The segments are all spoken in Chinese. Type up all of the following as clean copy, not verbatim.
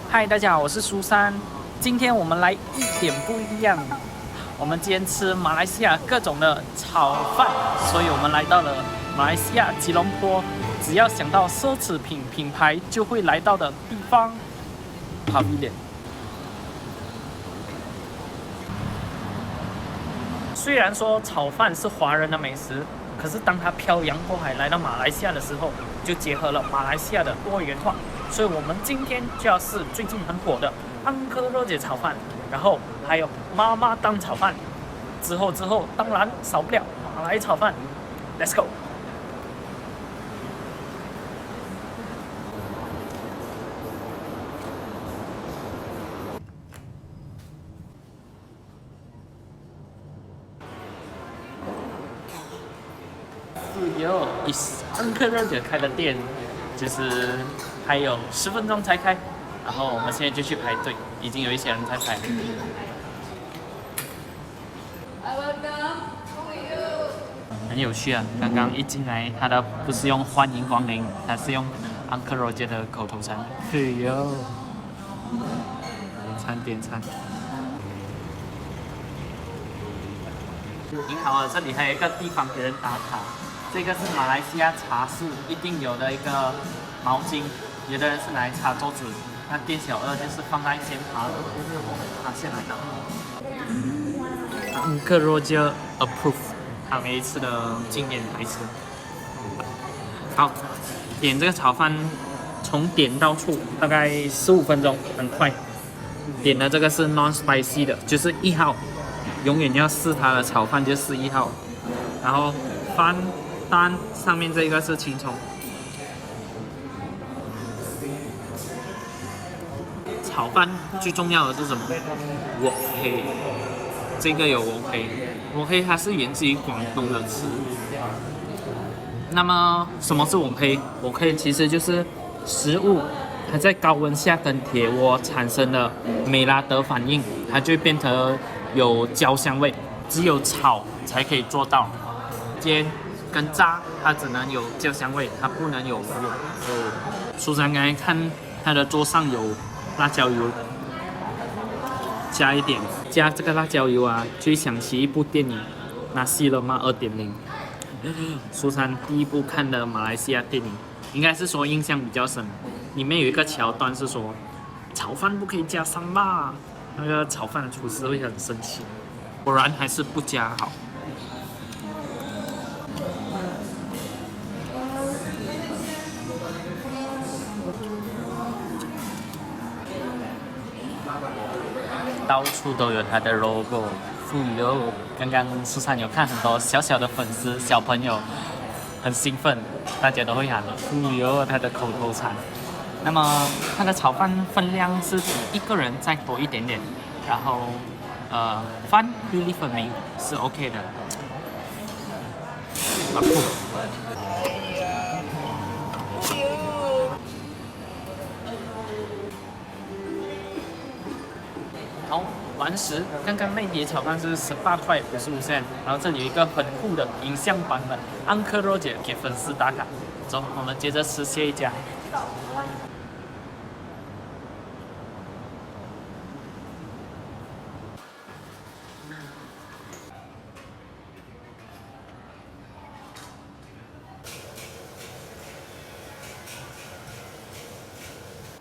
嗨，大家好，我是苏珊。今天我们来一点不一样，我们今天吃马来西亚各种的炒饭，所以我们来到了马来西亚吉隆坡。只要想到奢侈品品牌，就会来到的地方——Pavilion。虽然说炒饭是华人的美食，可是当它漂洋过海来到马来西亚的时候，就结合了马来西亚的多元化。所以我们今天就要试最近很火的安科肉姐炒饭，然后还有妈妈档炒饭，之后当然少不了马来炒饭。Let's go！有安科肉姐开的店，就是还有10分钟才开，然后我们现在就去排队，已经有一些人在排。很有趣啊！刚刚一进来，他的不是用欢迎光临，他是用安科肉姐的口头禅。嘿哟，点餐。挺好啊，这里还有一个地方给人打卡。这个是马来西亚茶室一定有的一个毛巾，有的人是来擦桌子，那店小二就是放在先爬下来的。安科肉姐 approve， 他每一次的经典台词。好，点这个炒饭，从点到出大概15分钟，很快。点的这个是 non spicy 的，就是1号。永远要试它的炒饭就是1号，然后饭单上面这个是青葱。炒饭最重要的是什么？我黑，这个有我黑，我黑它是源自于广东的词。那么什么是我黑？我黑其实就是食物它在高温下跟铁锅产生的美拉德反应，它就会变成有焦香味，只有炒才可以做到。煎跟炸它只能有焦香味，它不能有苏珊刚才看它的桌上有辣椒油，加一点，加这个辣椒油啊，就想起一部电影《Nasi Lemak 2.0》。苏珊第一部看的马来西亚电影，应该是说印象比较深。里面有一个桥段是说，炒饭不可以加三辣。那个炒饭的厨师会很生气，果然还是不加好。到处都有它的 logo， 富有。刚刚苏珊有看很多小小的粉丝小朋友很兴奋，大家都会喊富有它的口头禅。那么它的炒饭分量是比一个人再多一点点，然后饭粒粒分明是 OK 的。好，完食。刚刚那碟炒饭是18块55仙，然后这里有一个很酷的影像版本，安科肉姐给粉丝打卡。走，我们接着吃下一家。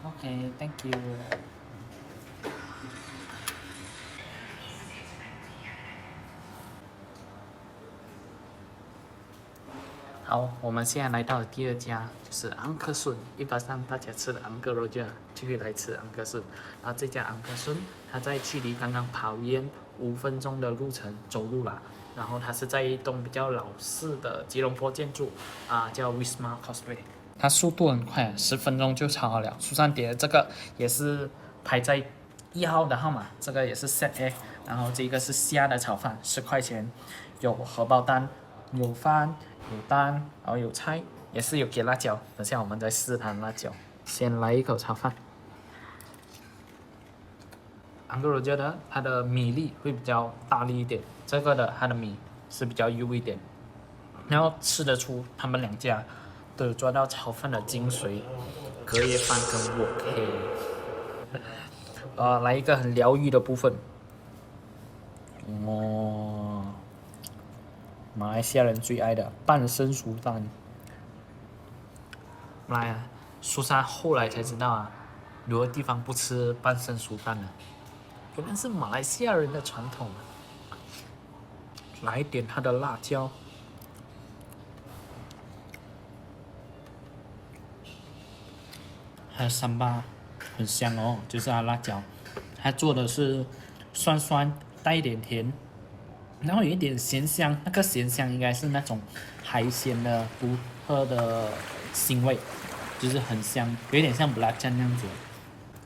Okay, thank you. 好，我们现在来到了第2家，就是安克顺。一般上大家吃的安哥肉酱就会来吃安克顺。然后这家安克顺，它在距离刚刚跑远5分钟的路程走路啦。然后它是在一栋比较老式的吉隆坡建筑叫 Wisma Causeway。它速度很快，10分钟就炒好了。苏珊点的这个也是排在1号的号码，这个也是 Set A。然后这个是虾的炒饭，10块钱，有荷包蛋，有饭，有蛋，然后有菜，也是有给辣椒。等下我们再试它的辣椒。先来一口炒饭。安哥我觉得它的米粒会比较大粒一点，这个的它的米是比较幼一点。然后吃得出他们2家都有抓到炒饭的精髓，隔夜饭跟我 K。来一个很疗愈的部分。马来西亚人最爱的半生熟蛋。来啊，苏珊后来才知道啊，有的地方不吃半生熟蛋的，原来是马来西亚人的传统啊。来一点它的辣椒。还有三巴，很香哦，就是它辣椒，它做的是酸酸带一点甜，然后有一点咸香，那个咸香应该是那种海鲜的独特的腥味，就是很香，有一点像不辣酱那样子。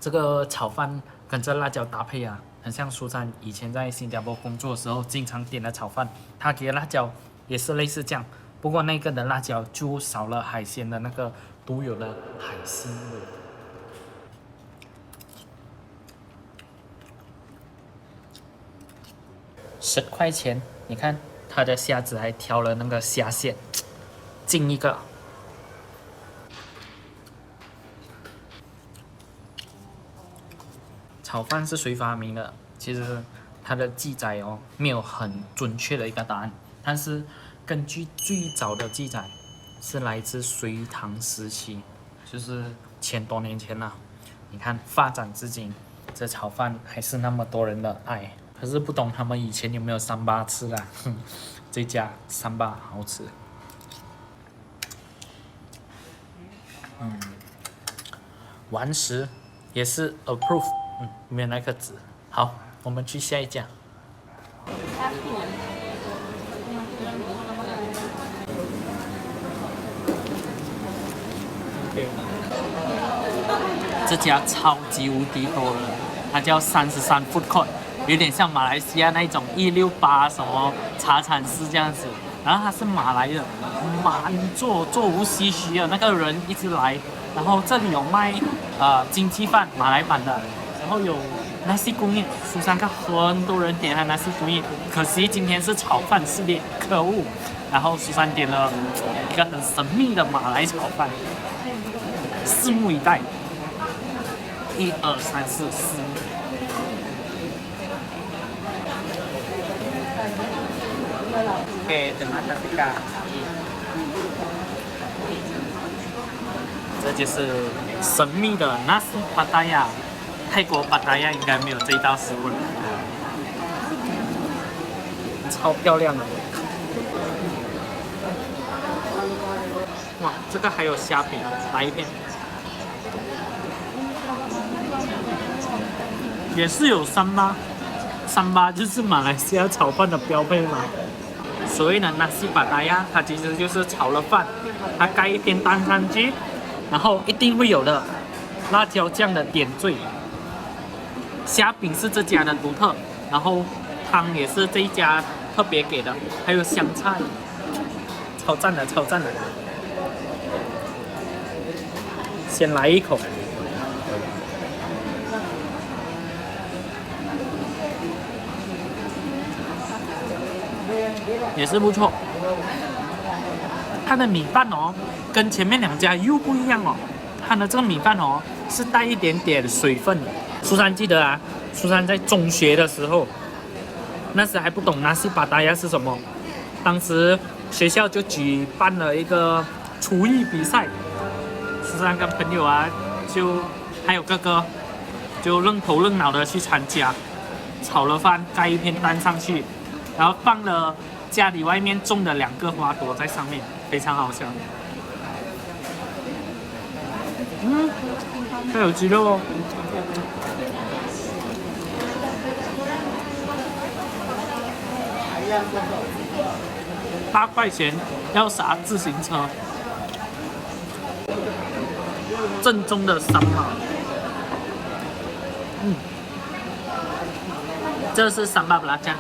这个炒饭跟这辣椒搭配啊，很像苏珊以前在新加坡工作的时候经常点的炒饭，它给的辣椒也是类似这样，不过那个的辣椒就少了海鲜的那个独有的海腥味。10块钱，你看他的虾子还挑了那个虾线，进一个。炒饭是谁发明的？其实它的记载哦，没有很准确的一个答案，但是根据最早的记载，是来自隋唐时期，就是1000多年前了。你看发展至今，这炒饭还是那么多人的爱。可是不懂他们以前有没有三巴吃啦？这家三巴好吃。完食也是 approve， 没有那个纸。好，我们去下一家。这家超级无敌多人，它叫33 Food Court。有点像马来西亚那种168什么茶餐室这样子，然后它是马来的，满座座无虚席的，那个人一直来。然后这里有卖经济饭马来版的，然后有nasi kuning，苏珊看很多人点它nasi kuning，可惜今天是炒饭系列，可恶。然后苏珊点了一个很神秘的马来炒饭，拭目以待。1、2、3、4，terima kasih kak。这就是神秘的nasi pattaya，泰国巴达亚应该没有这一道食物了，超漂亮的。哇，这个还有虾饼，来一片。也是有三巴，三巴就是马来西亚炒饭的标配嘛。所谓的nasi pattaya，它其实就是炒了饭，它盖一片蛋上去，然后一定会有的辣椒酱的点缀。虾饼是这家的独特，然后汤也是这一家特别给的，还有香菜，超赞的，超赞的。先来一口。也是不错，它的米饭哦，跟前面2家又不一样哦。它的这个米饭哦，是带一点点水分的。苏珊记得啊，苏珊在中学的时候，那时还不懂nasi pattaya是什么，当时学校就举办了一个厨艺比赛，苏珊跟朋友啊，就还有哥哥，就愣头愣脑的去参加，炒了饭，盖一片蛋上去，然后放了家里外面种的2个花朵在上面，非常好笑。还有鸡肉哦。8块钱要杀自行车，正宗的三马。这是三巴布拉酱。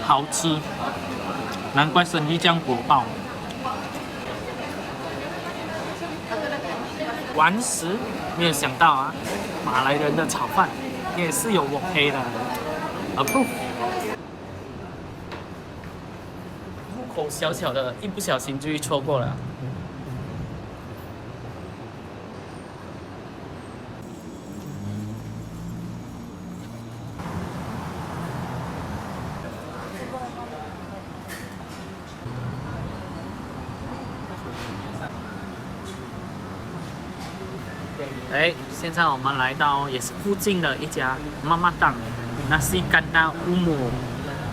好吃，难怪生意这样火爆。完食，没有想到啊，马来人的炒饭也是有我黑的。approve。入口小小的，一不小心就会错过了。哎，现在我们来到也是附近的一家妈妈档，nasi kandar umum，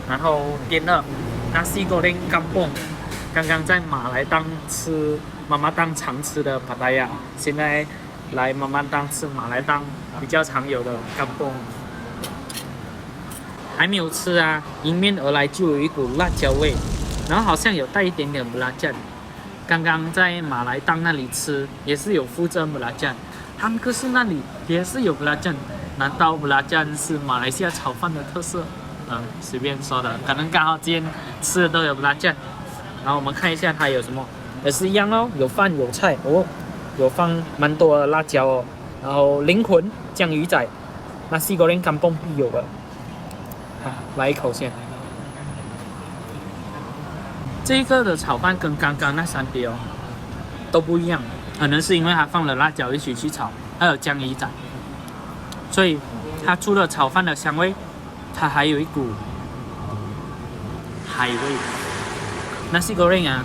然后点了 nasi goreng kampung。刚刚在马来档吃妈妈档常吃的帕达亚，现在来妈妈档吃马来档比较常有的 kampung。还没有吃啊，迎面而来就有一股辣椒味，然后好像有带一点点辣酱。刚刚在马来档那里吃也是有附着辣酱。汤克士那里也是有布拉酱，难道布拉酱是马来西亚炒饭的特色？随便说的，可能刚好今天吃的都有布拉酱。然后我们看一下它有什么，也是一样哦，有饭有菜哦，有放蛮多的辣椒哦。然后灵魂酱鱼仔，nasi goreng kampung必有的。来一口先。这个的炒饭跟刚刚那3碟哦都不一样。可能是因为它放了辣椒一起去炒，还有酱鱼仔，所以它除了炒饭的香味，它还有一股海味。nasi goreng 啊，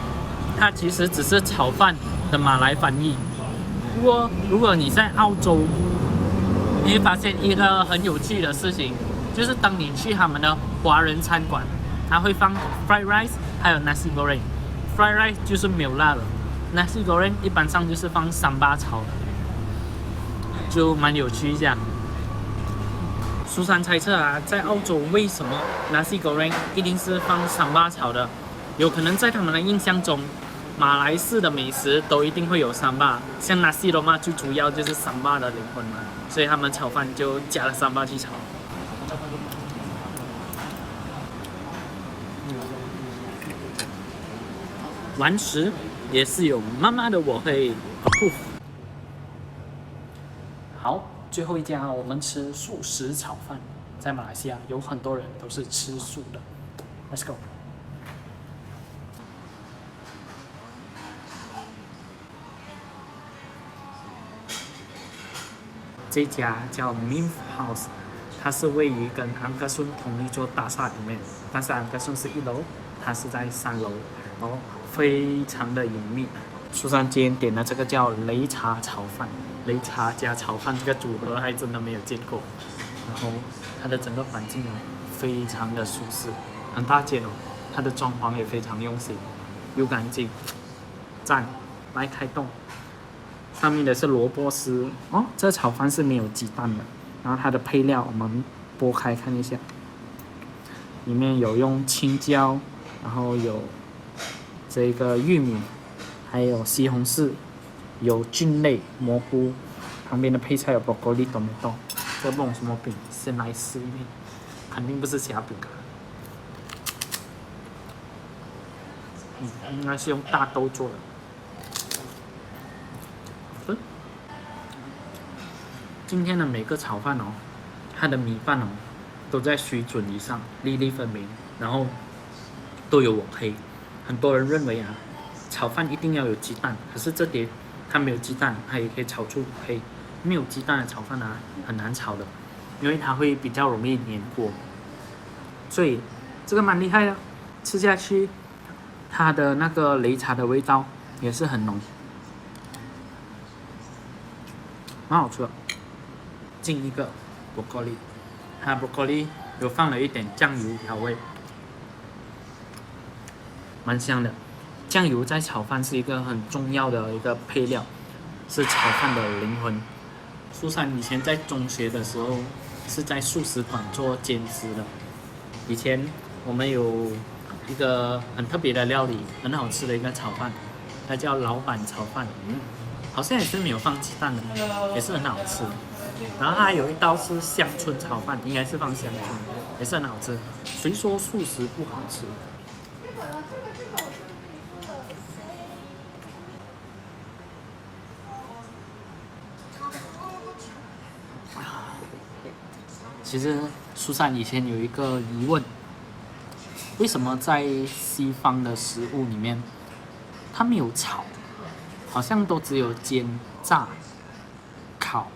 它其实只是炒饭的马来翻译。如果你在澳洲，你会发现一个很有趣的事情，就是当你去他们的华人餐馆，它会放 fried rice， 还有 nasi goreng。fried rice 就是没有辣的。nasi goreng 一般上就是放3巴炒的，就蛮有趣这样。苏珊猜测啊，在澳洲为什么 nasi goreng 一定是放3巴炒的？有可能在他们的印象中，马来式的美食都一定会有3巴，像 nasi lemak 最主要就是3巴的灵魂嘛，所以他们炒饭就加了3巴去炒。完食也是有妈妈的我会 approve。好，最后一家我们吃素食炒饭，在马来西亚有很多人都是吃素的。Let's go。这家叫 Mint House， 它是位于跟安格顺同一座大厦里面，但是安格顺是1楼，它是在3楼，然后非常的隐秘。苏珊今天点的这个叫擂茶炒饭，擂茶加炒饭这个组合还真的没有见过。然后它的整个环境非常的舒适，很大间哦，它的装潢也非常用心，又干净，赞！来开动。上面的是萝卜丝哦，这炒饭是没有鸡蛋的。然后它的配料我们剥开看一下，里面有用青椒，然后有这个玉米，还有西红柿，有菌类蘑菇，旁边的配菜有 broccoli、tomato。这不懂什么饼，先来试一遍，肯定不是虾饼。应该是用大豆做的。今天的每个炒饭哦，它的米饭哦，都在水准以上，粒粒分明，然后都有网黑。很多人认为啊，炒饭一定要有鸡蛋，可是这碟它没有鸡蛋，它也可以炒出网黑。没有鸡蛋的炒饭啊，很难炒的，因为它会比较容易粘锅。所以这个蛮厉害的，吃下去，它的那个擂茶的味道也是很浓，蛮好吃的。进一个 broccoli， 它 broccoli 有放了一点酱油调味，蛮香的。酱油在炒饭是一个很重要的一个配料，是炒饭的灵魂。苏珊以前在中学的时候是在素食馆做兼职的。以前我们有一个很特别的料理，很好吃的一个炒饭，它叫老板炒饭，好像也是没有放鸡蛋的，也是很好吃。然后它有一道是香椿炒饭，应该是放香椿，也是很好吃。谁说素食不好吃？其实苏珊以前有一个疑问，为什么在西方的食物里面，它没有炒，好像都只有煎、炸、烤。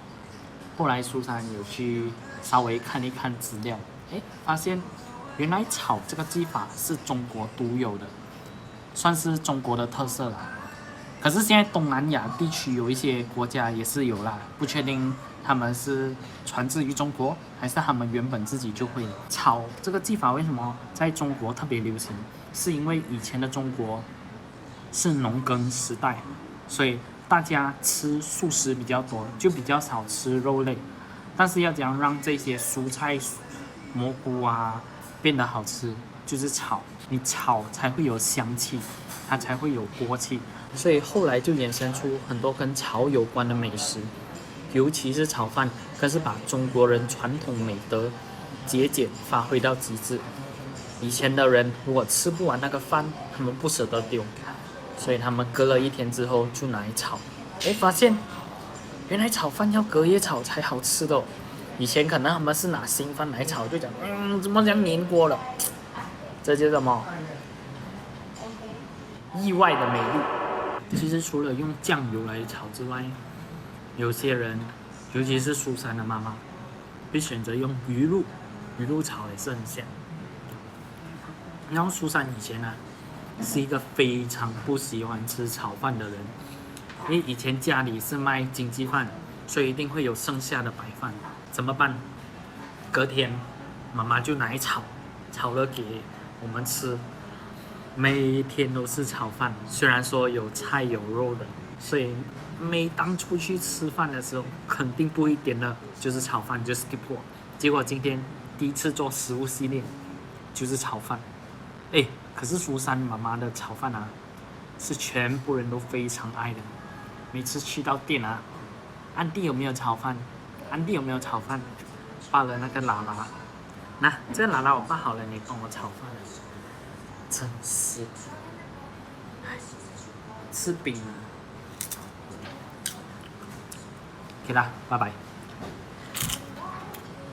后来苏珊有去稍微看一看资料，发现原来炒这个技法是中国独有的，算是中国的特色啦。可是现在东南亚地区有一些国家也是有啦，不确定他们是传自于中国，还是他们原本自己就会炒这个技法。为什么在中国特别流行？是因为以前的中国是农耕时代，所以大家吃素食比较多，就比较少吃肉类。但是要怎样让这些蔬菜、蘑菇啊变得好吃，就是炒，你炒才会有香气，它才会有锅气。所以后来就衍生出很多跟炒有关的美食，尤其是炒饭，更是把中国人传统美德节俭发挥到极致。以前的人如果吃不完那个饭，他们不舍得丢，所以他们隔了一天之后就拿来炒。发现原来炒饭要隔夜炒才好吃的哦。以前可能他们是拿新饭来炒，就讲怎么讲粘锅了，这叫什么？意外的美丽。其实除了用酱油来炒之外，有些人，尤其是苏珊的妈妈，会选择用鱼露，鱼露炒也是很香。然后苏珊以前是一个非常不喜欢吃炒饭的人，因为以前家里是卖经济饭，所以一定会有剩下的白饭，怎么办？隔天妈妈就拿来炒，炒了给我们吃。每天都是炒饭，虽然说有菜有肉的，所以每当出去吃饭的时候，肯定不会点的就是炒饭，就 skip 过。结果今天第一次做食物系列，就是炒饭。可是苏珊妈妈的炒饭是全部人都非常爱的。每次去到店安迪有没有炒饭？安迪有没有炒饭？发了那个喇喇，这个喇喇我发好了，你帮我炒饭。真是，吃饼OK 啦，拜拜。